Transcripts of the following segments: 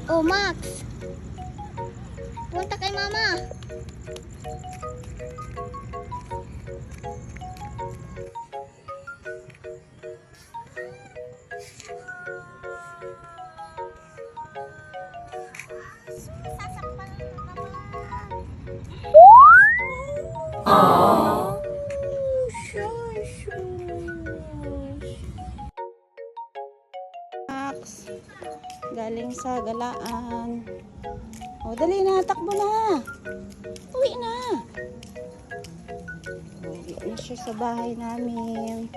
Oh, Max. Punta kay mama. Sasakpan naman. Aww. Max, galing sa galaan. O, dali na, takbo na. Uwi na. Uwi na siya sa bahay namin.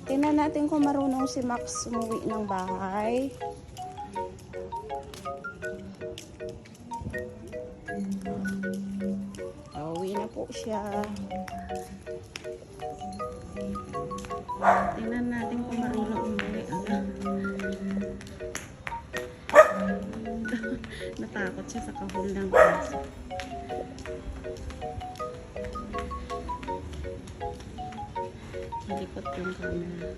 Tingnan natin kung marunong si Max umuwi ng bahay. Uwi na po siya. Tingnan natin kung marunong umuwi. Natakot siya sa kahol ng aso. Nalikot yung camera.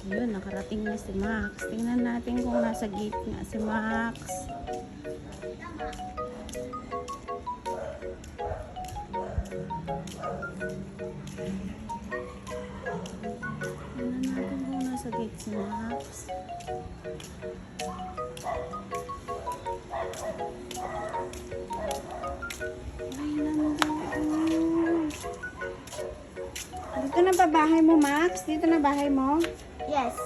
Ayun, nakarating na si Max. Tingnan natin kung nasa gate nga si Max. Tingnan natin kung nasa gate si Max. Ay, nandun. Dito na ba bahay mo, Max? Dito na bahay mo? Yes.